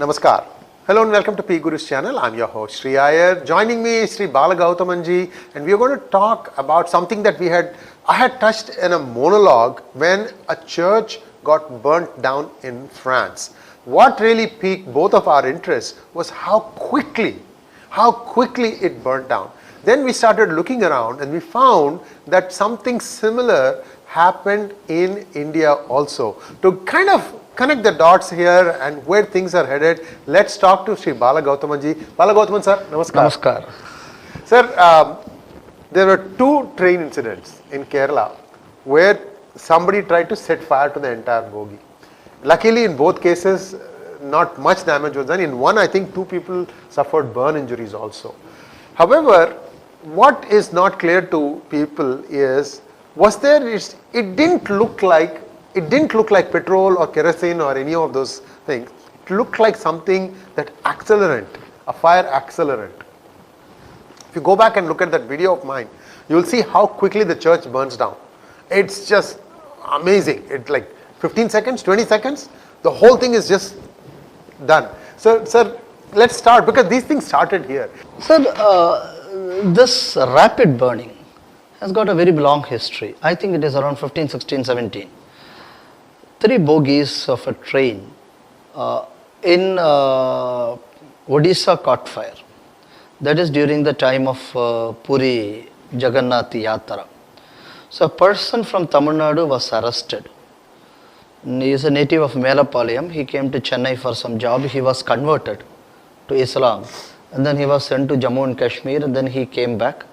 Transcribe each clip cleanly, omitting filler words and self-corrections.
Namaskar. Hello and welcome to P Guru's channel. I'm your host Sree Iyer. Joining me is Sree Bala Gowthaman ji, and we are going to talk about something that I had touched in a monologue when a church got burnt down in France. What really piqued both of our interests was how quickly it burnt down. Then we started looking around and we found that something similar happened in India also. To kind of connect the dots here and where things are headed, let's talk to Sree Bala Gowthaman ji. Bala Gowthaman sir, namaskar. Namaskar. Sir, there were two train incidents in Kerala where somebody tried to set fire to the entire bogie. Luckily in both cases not much damage was done. In one I think two people suffered burn injuries also. However, what is not clear to people is, it didn't look like petrol or kerosene or any of those things. It looked like something that a fire accelerant. If you go back and look at that video of mine, you will see how quickly the church burns down. It's just amazing. It's like 15 seconds, 20 seconds, the whole thing is just done. So, sir, let's start because these things started here. Sir, this rapid burning has got a very long history. I think it is around 15, 16, 17. 3 bogies of a train in Odisha caught fire. That is during the time of Puri Jagannath Yatra. So a person from Tamil Nadu was arrested. He is a native of Melapalayam. He came to Chennai for some job. He was converted to Islam. And then he was sent to Jammu and Kashmir, and then he came back.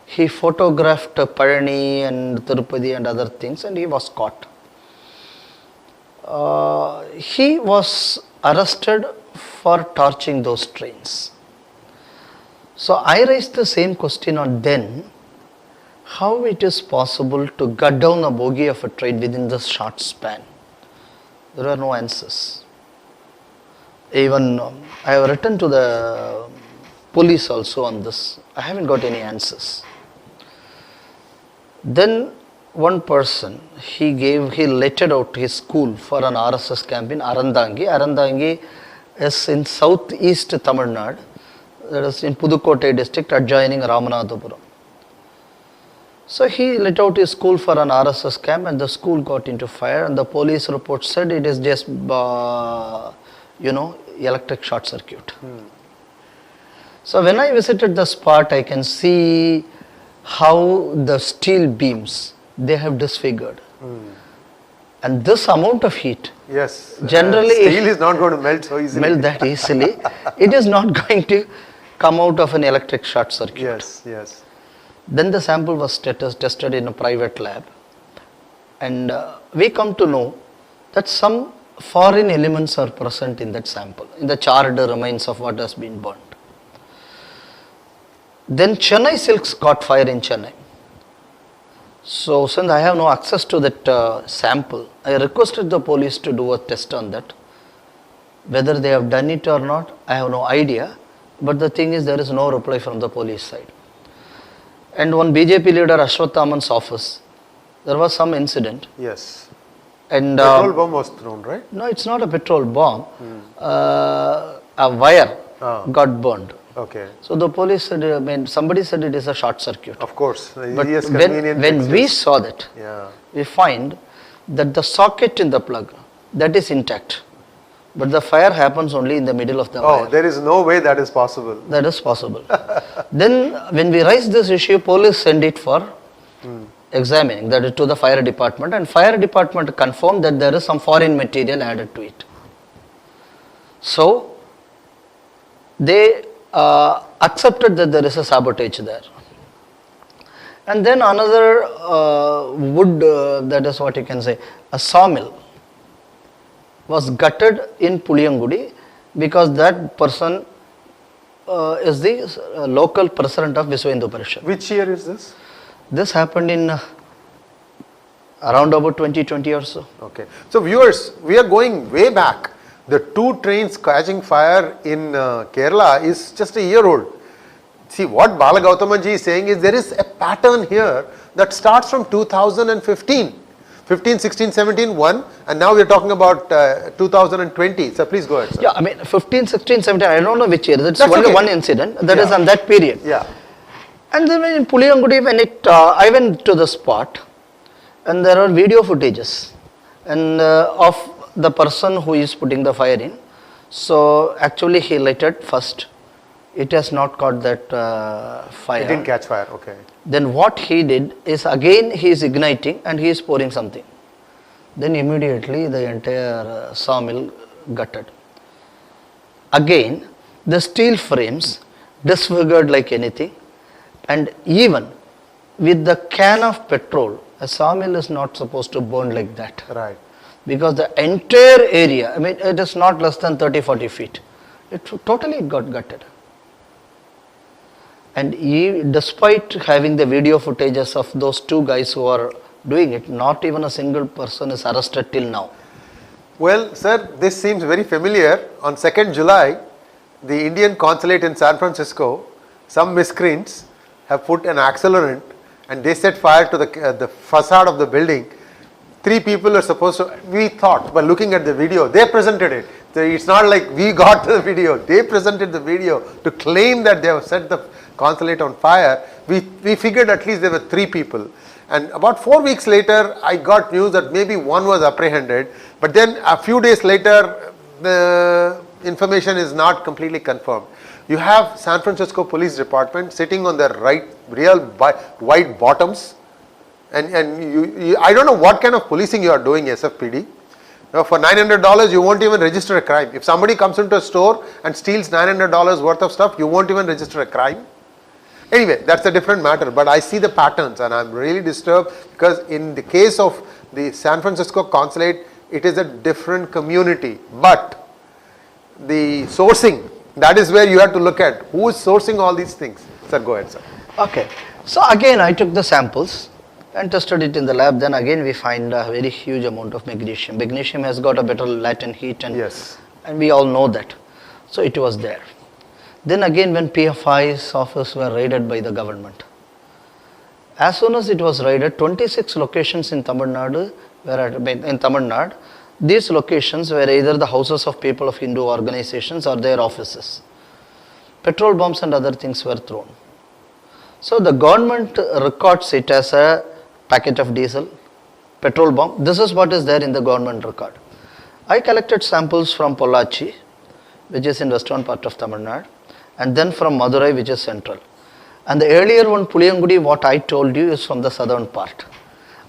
He photographed Palani and Tirupati and other things, and he was caught. He was arrested for torching those trains. So I raised the same question on then, how it is possible to gut down a bogie of a train within this short span. There are no answers. Even I have written to the police also on this. I haven't got any answers. Then one person, he lettered out his school for an RSS camp in Arandangi. Arandangi is in southeast Tamil Nadu. That is in Pudukkottai district adjoining Ramanathapuram. So he let out his school for an RSS camp and the school got into fire, and the police report said it is just electric short circuit. So when I visited the spot, I can see how the steel beams, they have disfigured. And this amount of heat, yes, generally steel is not going to melt so easily. It is not going to come out of an electric short circuit. Yes, yes. Then the sample was tested in a private lab, and we come to know that some foreign elements are present in that sample, in the charred remains of what has been burnt. Then Chennai silks caught fire in Chennai. So since I have no access to that sample, I requested the police to do a test on that. Whether they have done it or not, I have no idea. But the thing is, there is no reply from the police side. And one BJP leader, Ashwathaman's office, there was some incident. Yes. And petrol bomb was thrown, right? No, it's not a petrol bomb. A wire got burned. Okay. So the police said, somebody said it is a short circuit. Of course. But when we saw that, we find that the socket in the plug, that is intact. But the fire happens only in the middle of the wire. Oh, there is no way that is possible. That is possible. Then when we raised this issue, police sent it for examining, that is to the fire department, and fire department confirmed that there is some foreign material added to it. So they accepted that there is a sabotage there. And then another wood, that is what you can say, a sawmill was gutted in Puliyangudi because that person is the local president of Viswa Hindu Parishad. Which year is this? This happened in around about 2020 or so. Okay. So viewers, we are going way back. The 2 trains catching fire in Kerala is just a year old. See, what Bala Gowthaman ji is saying is there is a pattern here that starts from 2015. 15, 16, 17, 1, and now we are talking about 2020. So please go ahead, sir. Yeah, I mean 15, 16, 17, I don't know which year. That's only okay. one incident. That Yeah. is on that period. Yeah. And then in Puliyangudi, when I went to the spot, and there are video footages and of the person who is putting the fire in. So actually he lighted first. It has not caught that fire. It didn't catch fire, okay. Then what he did is again he is igniting and he is pouring something. Then immediately the entire sawmill gutted. Again the steel frames disfigured like anything, and even with the can of petrol, a sawmill is not supposed to burn like that. Right. Because the entire area, I mean it is not less than 30-40 feet. It totally got gutted. And despite having the video footages of those two guys who are doing it, not even a single person is arrested till now. Well, sir, this seems very familiar. On 2nd July, the Indian consulate in San Francisco, some miscreants have put an accelerant and they set fire to the facade of the building. 3 people are supposed to, we thought, by looking at the video, they presented it. So it's not like we got the video, they presented the video to claim that they have set the consulate on fire. We figured at least there were 3 people. And about 4 weeks later, I got news that maybe one was apprehended. But then a few days later, the information is not completely confirmed. You have San Francisco Police Department sitting on their real white bottoms. And I don't know what kind of policing you are doing, SFPD. Now, for $900, you won't even register a crime. If somebody comes into a store and steals $900 worth of stuff, you won't even register a crime. Anyway, that's a different matter, but I see the patterns and I'm really disturbed because in the case of the San Francisco consulate, it is a different community. But the sourcing, that is where you have to look at. Who is sourcing all these things? Sir, go ahead, sir. Okay. So again, I took the samples and tested it in the lab. Then again, we find a very huge amount of magnesium. Magnesium has got a better latent heat, and, yes, and we all know that. So it was there. Then again, when PFI's office were raided by the government, as soon as it was raided, 26 locations in Tamil Nadu, these locations were either the houses of people of Hindu organizations or their offices. Petrol bombs and other things were thrown. So the government records it as a packet of diesel, petrol bomb. This is what is there in the government record. I collected samples from Pollachi, which is in western part of Tamil Nadu, and then from Madurai, which is central. And the earlier one, Puliyangudi, what I told you, is from the southern part.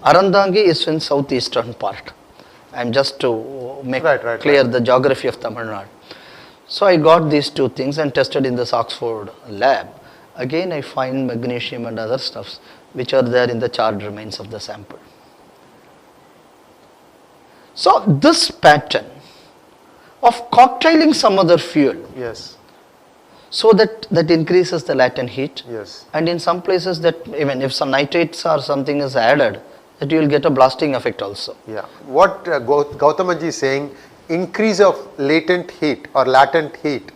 Arandangi is in southeastern part. I'm just to make clear the geography of Tamil Nadu. So I got these 2 things and tested in this Oxford lab. Again, I find magnesium and other stuffs which are there in the charred remains of the sample. So this pattern of cocktailing some other fuel, yes, so that increases the latent heat, yes, and in some places that even if some nitrates or something is added, that you will get a blasting effect also. Yeah. What Gowthamanji is saying, increase of latent heat or latent heat.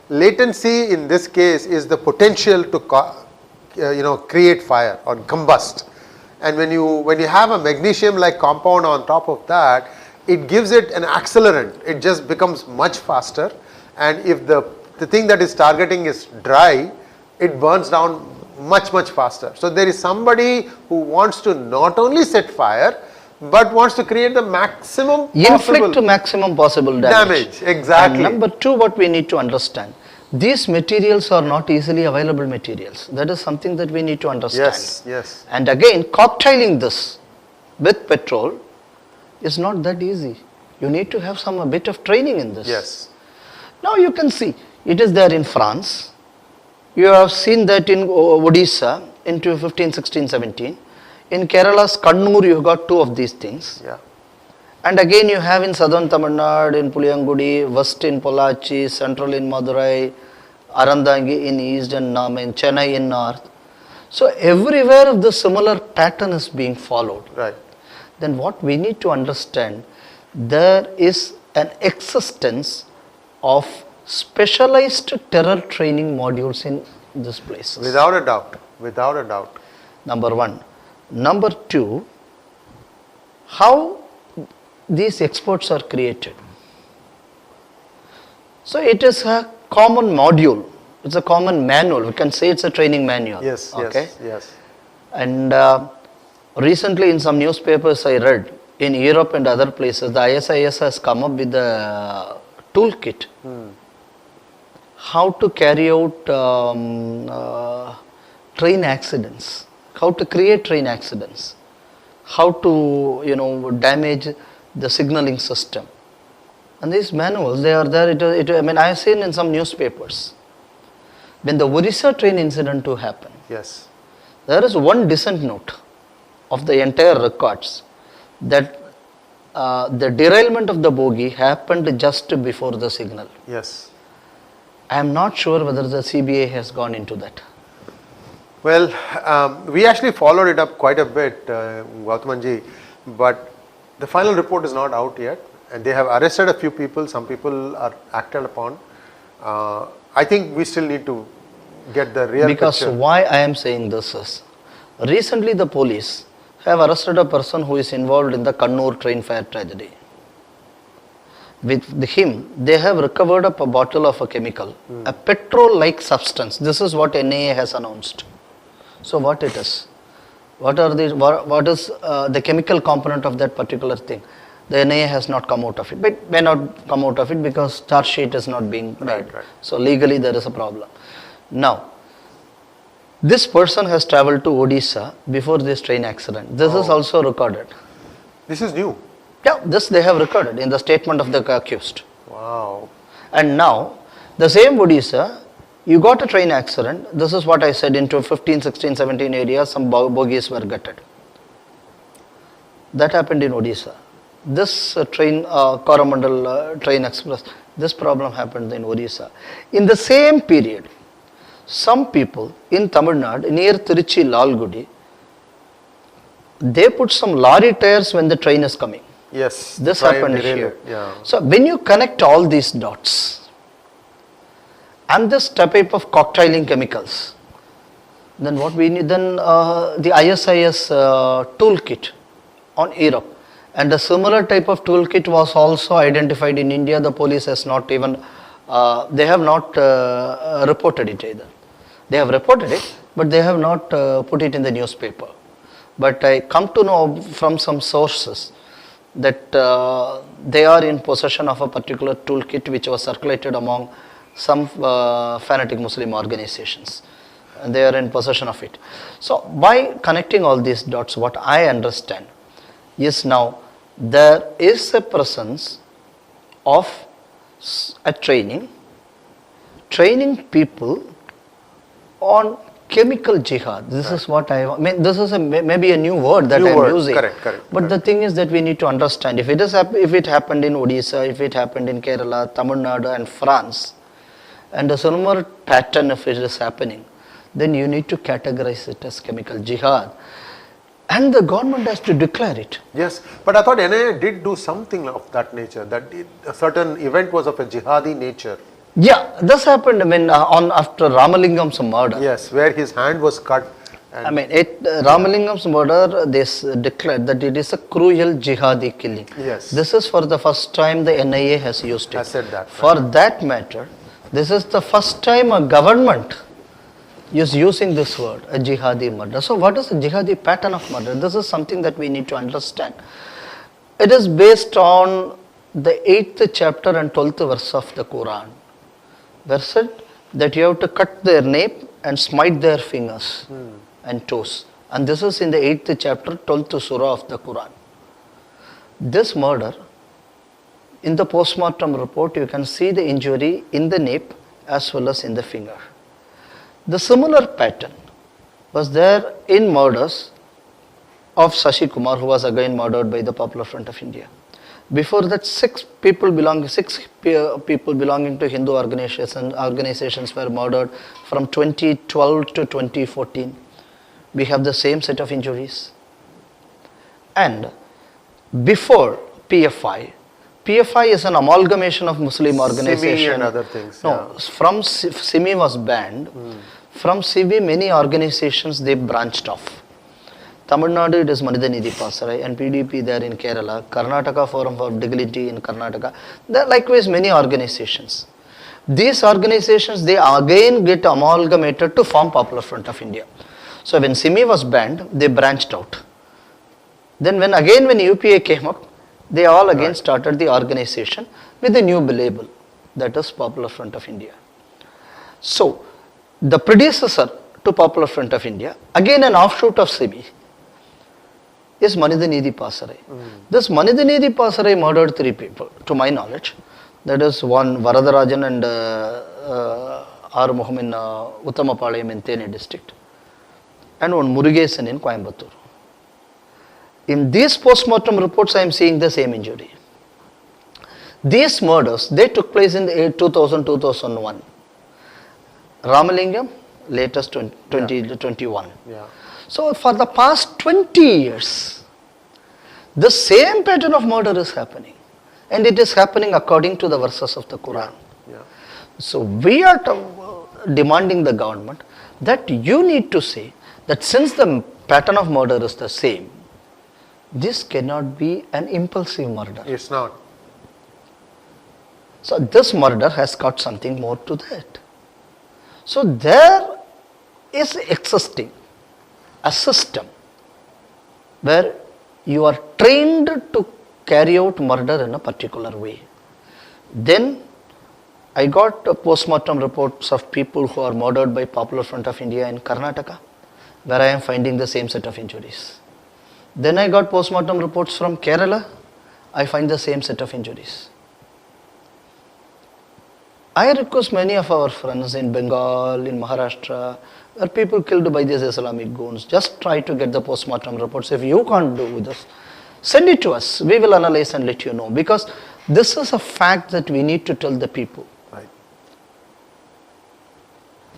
Latency in this case is the potential to create fire or combust. And when you have a magnesium like compound on top of that, it gives it an accelerant. It just becomes much faster, and if the thing that is targeting is dry, it burns down much faster. So there is somebody who wants to not only set fire but wants to create the maximum inflict to maximum possible damage. Exactly. And number 2, what we need to understand, these materials are not easily available materials. That is something that we need to understand. Yes, yes. And again, cocktailing this with petrol is not that easy. You need to have a bit of training in this. Yes. Now you can see, it is there in France. You have seen that in Odisha into 15, 16, 17. In Kerala's Kannur, you got 2 of these things. Yeah. And again you have in southern Tamil Nadu, in Puliyangudi, west in Pollachi, central in Madurai, Arandangi in east and in Chennai in north. So everywhere the similar pattern is being followed. Right. Then what we need to understand, there is an existence of specialized terror training modules in these places. Without a doubt. Without a doubt. Number 1. Number 2, how these experts are created. So it is a common module, it's a common manual, we can say it's a training manual. Yes, okay? yes. And recently in some newspapers I read, in Europe and other places, the ISIS has come up with a toolkit. How to carry out train accidents, how to create train accidents, how to damage the signaling system. And these manuals, they are there. I mean, I have seen in some newspapers. When the Odisha train incident to happen, Yes. there is one dissent note of the entire records that the derailment of the bogie happened just before the signal. Yes. I am not sure whether the CBA has gone into that. Well, we actually followed it up quite a bit, Gowthamanji, but the final report is not out yet, and they have arrested a few people. Some people are acted upon. I think we still need to get the real Because picture. why I am saying this is, recently the police have arrested a person who is involved in the Kannur train fire tragedy. With him, they have recovered up a bottle of a chemical, a petrol-like substance. This is what NIA has announced. So what it is? What is the chemical component of that particular thing? The NIA has not come out of it, but may not come out of it because charge sheet is not being made. Right. So legally there is a problem. Now, this person has travelled to Odisha before this train accident. This is also recorded. This is new. Yeah, this they have recorded in the statement of the accused. Wow. And now, the same Odisha, you got a train accident. This is what I said, into 15, 16, 17 areas, some bogies were gutted. That happened in Odisha. This train, Coromandel train express, this problem happened in Odisha. In the same period, some people in Tamil Nadu, near Tiruchi Lalgudi, they put some lorry tires when the train is coming. Yes. This try and happened derail here. it, yeah. So when you connect all these dots and this type of cocktailing chemicals, then what we need, then the ISIS toolkit on Europe, and a similar type of toolkit was also identified in India. The police has not even, they have not reported it either. They have reported it, but they have not put it in the newspaper. But I come to know from some sources that they are in possession of a particular toolkit which was circulated among some fanatic Muslim organizations, and they are in possession of it. So by connecting all these dots, what I understand is now there is a presence of a training people on chemical jihad. This is what I mean. This is maybe a new word that I am using. Correct. But the thing is that we need to understand, if it happened in Odisha, if it happened in Kerala, Tamil Nadu and France, and a similar pattern if it is happening, then you need to categorize it as chemical jihad. And the government has to declare it. Yes, but I thought NIA did do something of that nature, that a certain event was of a jihadi nature. Yeah, this happened after Ramalingam's murder. Yes, where his hand was cut. And Ramalingam's murder, they declared that it is a cruel jihadi killing. Yes. This is for the first time the NIA has used it. I said that. For that matter, this is the first time a government is using this word, a jihadi murder. So what is the jihadi pattern of murder? This is something that we need to understand. It is based on the 8th chapter and 12th verse of the Quran, where said that you have to cut their nape and smite their fingers and toes. And this is in the 8th chapter, 12th surah of the Quran. This murder, in the post-mortem report, you can see the injury in the nape as well as in the finger. The similar pattern was there in murders of Shashi Kumar, who was again murdered by the Popular Front of India. Before that, six people belonging to Hindu organizations were murdered from 2012 to 2014. We have the same set of injuries. And before PFI is an amalgamation of Muslim organizations. SIMI and other things. No, from SIMI was banned. From SIMI, many organizations, they branched off. Tamil Nadu, it is Manidanidhi Pasarai, and PDP there in Kerala, Karnataka Forum for Dignity in Karnataka. There are likewise many organizations. These organizations, they again get amalgamated to form Popular Front of India. So when SIMI was banned, they branched out. Then when UPA came up, they all again started the organization with a new label, that is Popular Front of India. So the predecessor to Popular Front of India, again an offshoot of SIMI, is Manidanidhi Pasarai. This Manidanidhi Pasarai murdered 3 people, to my knowledge. That is one Varadarajan and Arumugham in Uttamapalayam in Thene district, and one Murugesan in Coimbatore. In these post-mortem reports, I am seeing the same injury. These murders, they took place in 2000-2001. Ramalingam, latest 2021. Yeah. So for the past 20 years, the same pattern of murder is happening. And it is happening according to the verses of the Quran. Yeah. So we are demanding the government that you need to say that since the pattern of murder is the same, this cannot be an impulsive murder. It's not. So this murder has got something more to that. So there is existing a system where you are trained to carry out murder in a particular way. Then I got post-mortem reports of people who are murdered by Popular Front of India in Karnataka, where I am finding the same set of injuries. Then I got post-mortem reports from Kerala, I find the same set of injuries. I request many of our friends in Bengal, in Maharashtra, where people killed by these Islamic goons, just try to get the post-mortem reports. If you can't do this, send it to us. We will analyze and let you know, because this is a fact that we need to tell the people. Right.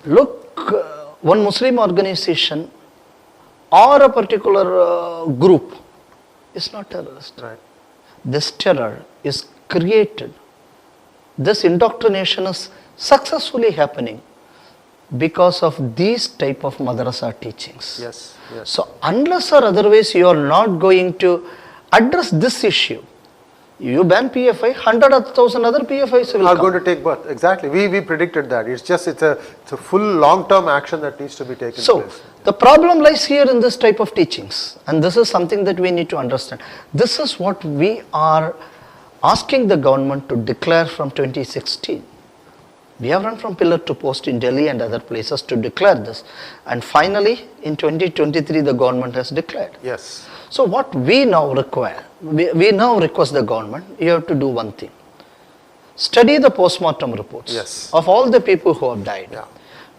Look, one Muslim organization or a particular group is not terrorist. Right. This terror is created. This indoctrination is successfully happening because of these type of madrasa teachings. Yes. Yes. So unless or otherwise you are not going to address this issue, you ban PFI, 100,000 other PFIs will are come. going to take birth. Exactly. We predicted that. It's a full long-term action that needs to be taken place. The problem lies here in this type of teachings, and this is something that we need to understand. This is what we are asking the government to declare from 2016. We have run from pillar to post in Delhi and other places to declare this, and finally in 2023 the government has declared. Yes. So what we now require, we now request the government, you have to do one thing. Study the post-mortem reports of all the people who have died. Yeah.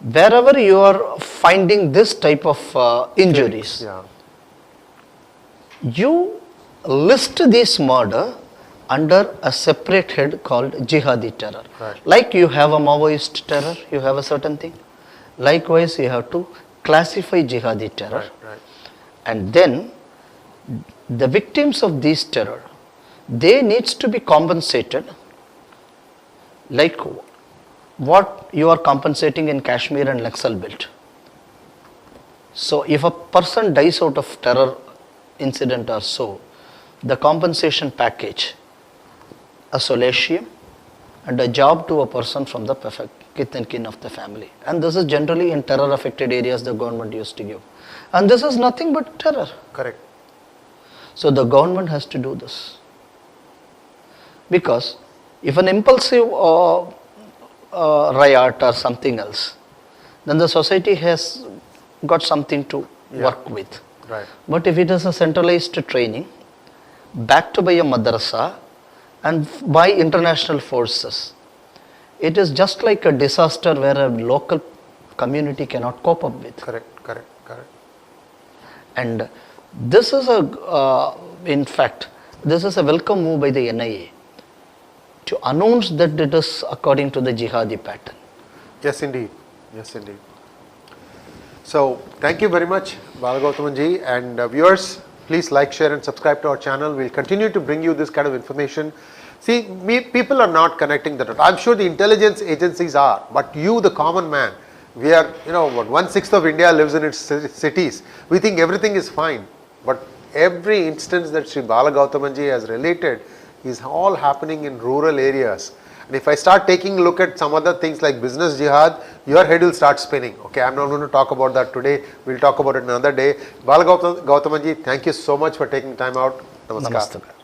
Wherever you are finding this type of injuries, you list this murder under a separate head called jihadi terror. Right. Like you have a Maoist terror, you have a certain thing. Likewise, you have to classify jihadi terror. Right. Right. And then the victims of this terror, they needs to be compensated like what you are compensating in Kashmir and Naxal belt. So if a person dies out of terror incident or so, the compensation package, a solatium and a job to a person from the perfect kith and kin of the family. And this is generally in terror affected areas the government used to give. And this is nothing but terror. Correct. So the government has to do this. Because if an impulsive riot or something else, then the society has got something to work with. Right. But if it is a centralized training, backed by a madrasa and by international forces, it is just like a disaster where a local community cannot cope up with. Correct. Correct. Correct. And this is in fact, this is a welcome move by the NIA to announce that it is according to the jihadi pattern. Yes, indeed. Yes, indeed. So, thank you very much, Bala Gowthaman ji, and viewers, please like, share and subscribe to our channel. We'll continue to bring you this kind of information. See, people are not connecting the dots. I'm sure the intelligence agencies are, but you, the common man, we are, 1/6 of India lives in its cities. We think everything is fine. But every instance that Sri Bala Gowthaman ji has related is all happening in rural areas. And if I start taking a look at some other things like business jihad, your head will start spinning. Okay, I'm not going to talk about that today. We'll talk about it another day. Bala Gowthaman ji, thank you so much for taking time out. Namaskar. Namaste.